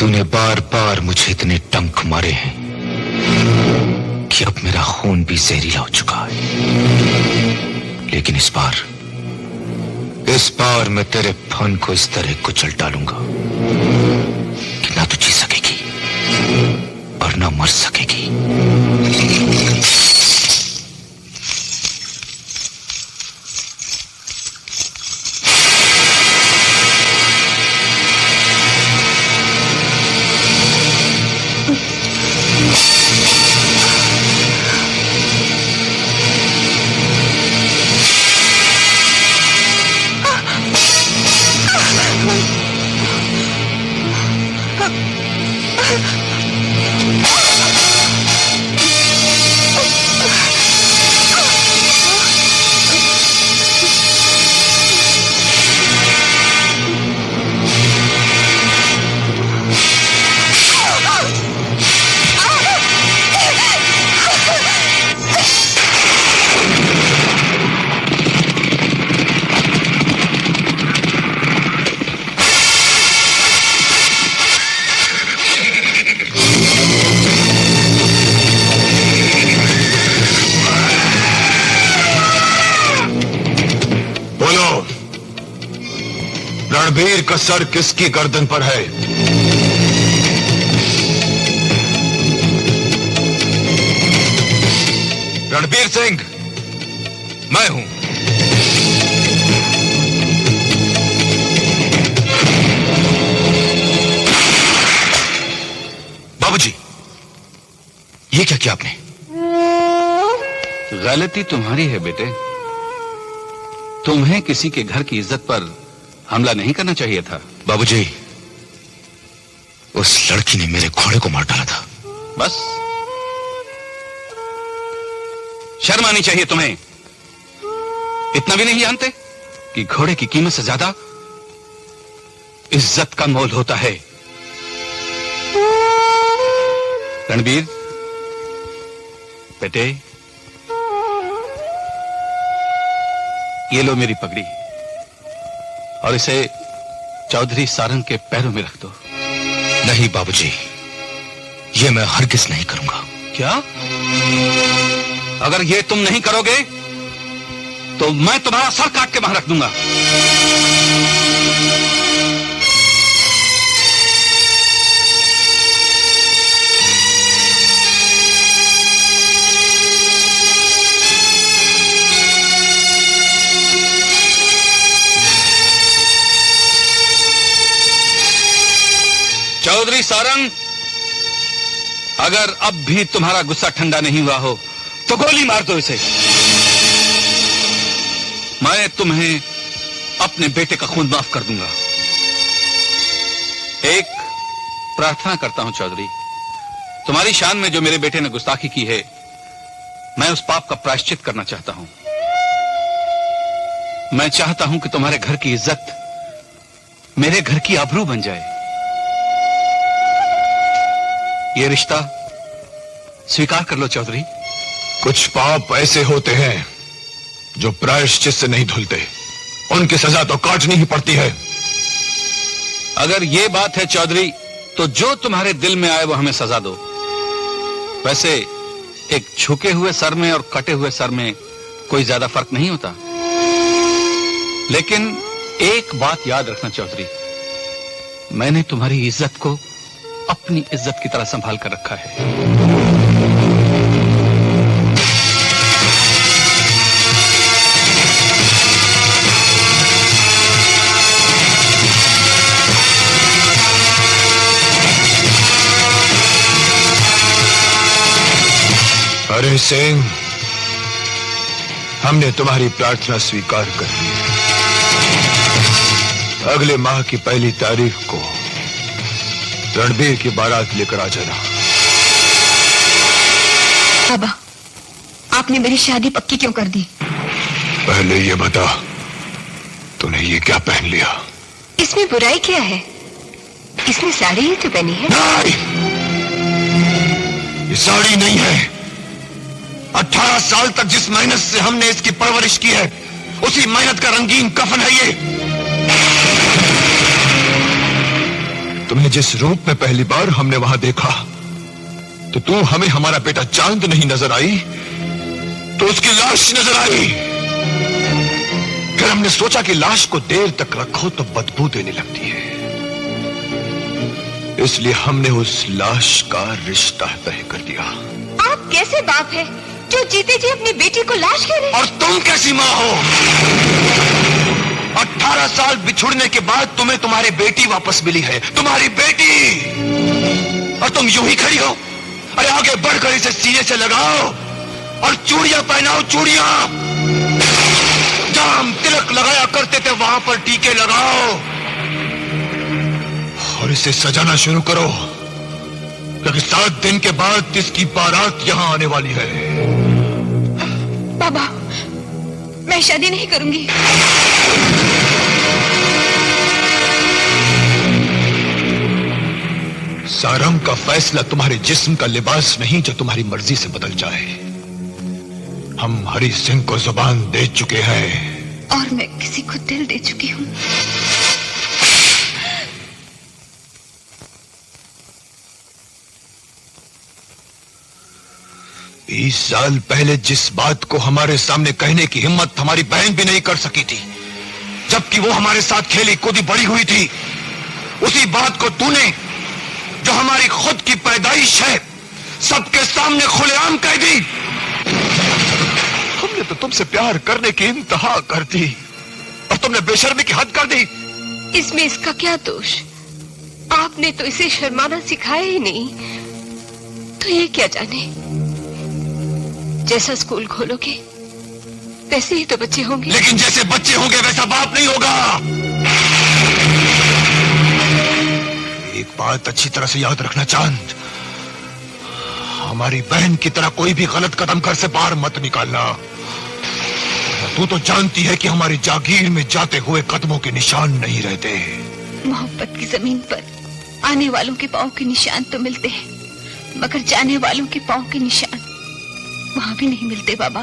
तूने बार बार मुझे इतने टंक मारे हैं कि अब मेरा खून भी जहरीला हो चुका है। लेकिन इस बार मैं तेरे फन को इस तरह कुचल डालूंगा कि ना तू जी सकेगी और ना मर सकेगी। रणबीर का सर किसकी गर्दन पर है? रणबीर सिंह, मैं हूं। बाबूजी, ये क्या किया आपने? गलती तुम्हारी है बेटे। तुम्हें किसी के घर की इज्जत पर हमला नहीं करना चाहिए था। बाबूजी, उस लड़की ने मेरे घोड़े को मार डाला था। बस शर्म आनी चाहिए तुम्हें। इतना भी नहीं जानते कि घोड़े की कीमत से ज्यादा इज्जत का मोल होता है। रणबीर बेटे, ये लो मेरी पगड़ी और इसे चौधरी सारंग के पैरों में रख दो। नहीं बाबूजी, ये मैं हरगिज नहीं करूंगा। क्या? अगर ये तुम नहीं करोगे तो मैं तुम्हारा सर काट के वहां रख दूंगा। चौधरी सारंग, अगर अब भी तुम्हारा गुस्सा ठंडा नहीं हुआ हो तो गोली मार दो इसे। मैं तुम्हें अपने बेटे का खून माफ कर दूंगा। एक प्रार्थना करता हूं चौधरी, तुम्हारी शान में जो मेरे बेटे ने गुस्ताखी की है, मैं उस पाप का प्रायश्चित करना चाहता हूं। मैं चाहता हूं कि तुम्हारे घर की इज्जत मेरे घर की आबरू बन जाए। ये रिश्ता स्वीकार कर लो चौधरी। कुछ पाप ऐसे होते हैं जो प्रायश्चित से नहीं धुलते, उनकी सजा तो काटनी ही पड़ती है। अगर ये बात है चौधरी, तो जो तुम्हारे दिल में आए वो हमें सजा दो। वैसे एक झुके हुए सर में और कटे हुए सर में कोई ज्यादा फर्क नहीं होता। लेकिन एक बात याद रखना चौधरी, मैंने तुम्हारी इज्जत को अपनी इज्जत की तरह संभाल कर रखा है। अरे सिंह, हमने तुम्हारी प्रार्थना स्वीकार कर ली है। अगले माह की 1 तारीख को रणबीर की बारात लेकर आ जाना। बाबा, आपने मेरी शादी पक्की क्यों कर दी? पहले ये बता, तूने ये क्या पहन लिया? इसमें बुराई क्या है? इसमें साड़ी ही तो पहनी है। नहीं, ये साड़ी नहीं है। 18 साल तक जिस मेहनत से हमने इसकी परवरिश की है, उसी मेहनत का रंगीन कफन है ये। तुम्हें जिस रूप में पहली बार हमने वहां देखा, तो तू हमें हमारा बेटा चांद नहीं नजर आई, तो उसकी लाश नजर आई। फिर हमने सोचा कि लाश को देर तक रखो तो बदबू देने लगती है, इसलिए हमने उस लाश का रिश्ता तय कर दिया। आप कैसे बाप है जो जीते जी अपनी बेटी को लाश कह रहे? और तुम कैसी माँ हो? 18 साल बिछुड़ने के बाद तुम्हें तुम्हारी बेटी वापस मिली है, तुम्हारी बेटी, और तुम यूं ही खड़ी हो। अरे आगे बढ़कर इसे सीने से लगाओ और चूड़ियां पहनाओ, चूड़ियां। जहां हम तिलक लगाया करते थे वहां पर टीके लगाओ और इसे सजाना शुरू करो, क्योंकि 7 दिन के बाद इसकी बारात यहां आने वाली है। बाबा, मैं शादी नहीं करूंगी। सारंग का फैसला तुम्हारे जिस्म का लिबास नहीं जो तुम्हारी मर्जी से बदल जाए। हम हरि सिंह को जुबान दे चुके हैं, और मैं किसी को दिल दे चुकी हूँ। बीस साल पहले जिस बात को हमारे सामने कहने की हिम्मत हमारी बहन भी नहीं कर सकी थी, जबकि वो हमारे साथ खेली कूदी बड़ी हुई थी, उसी बात को तूने, जो हमारी खुद की पैदाइश है, सबके सामने खुलेआम कह दी। हमने तो तुमसे प्यार करने की इंतहा कर दी और तुमने बेशर्मी की हद कर दी। इसमें इसका क्या दोष? आपने तो इसे शर्माना सिखाया ही नहीं, तो ये क्या जाने। जैसा स्कूल खोलोगे वैसे ही तो बच्चे होंगे। लेकिन जैसे बच्चे होंगे वैसा बाप नहीं होगा। एक बात अच्छी तरह से याद रखना चांद, हमारी बहन की तरह कोई भी गलत कदम घर से बाहर मत निकालना। तू तो जानती है कि हमारी जागीर में जाते हुए कदमों के निशान नहीं रहते। मोहब्बत की जमीन पर आने वालों के पांव के निशान तो मिलते हैं, मगर जाने वालों के पांव के निशान वहां भी नहीं मिलते बाबा।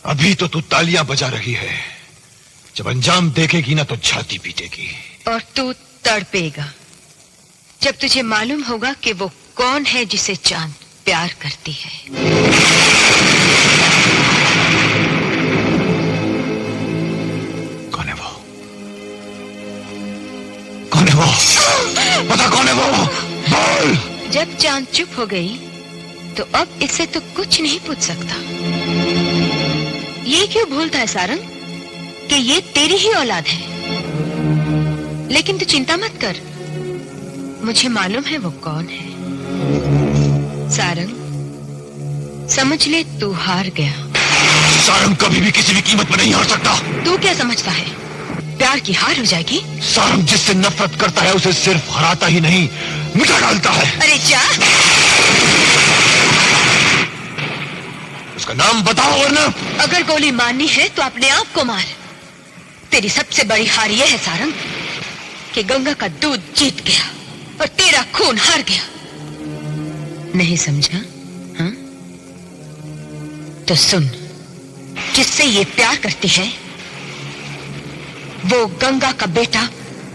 अभी तो तू तालियां बजा रही है, जब अंजाम देखेगी ना तो छाती पीटेगी। और तू तड़पेगा जब तुझे मालूम होगा कि वो कौन है जिसे चांद प्यार करती है। कौन है वो? कौन है वो? पता कौन है वो? बोल। जब चांद चुप हो गई तो अब इससे तो कुछ नहीं पूछ सकता। ये क्यों भूलता है सारंग कि ये तेरी ही औलाद है? लेकिन तू चिंता मत कर, मुझे मालूम है वो कौन है। सारंग, समझ ले तू हार गया। सारंग कभी भी किसी भी कीमत पर नहीं हार सकता। तू क्या समझता है प्यार की हार हो जाएगी? सारंग जिससे नफरत करता है उसे सिर्फ हराता ही नहीं, मिटा डालता है। अरे जा, उसका नाम बताओ वरना। अगर गोली मारनी है तो अपने आप को मार। तेरी सबसे बड़ी हार यह है सारंग कि गंगा का दूध जीत गया और तेरा खून हार गया। नहीं समझा? हाँ? तो सुन, जिससे ये प्यार करती है वो गंगा का बेटा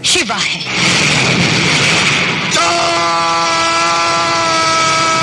शिवा है।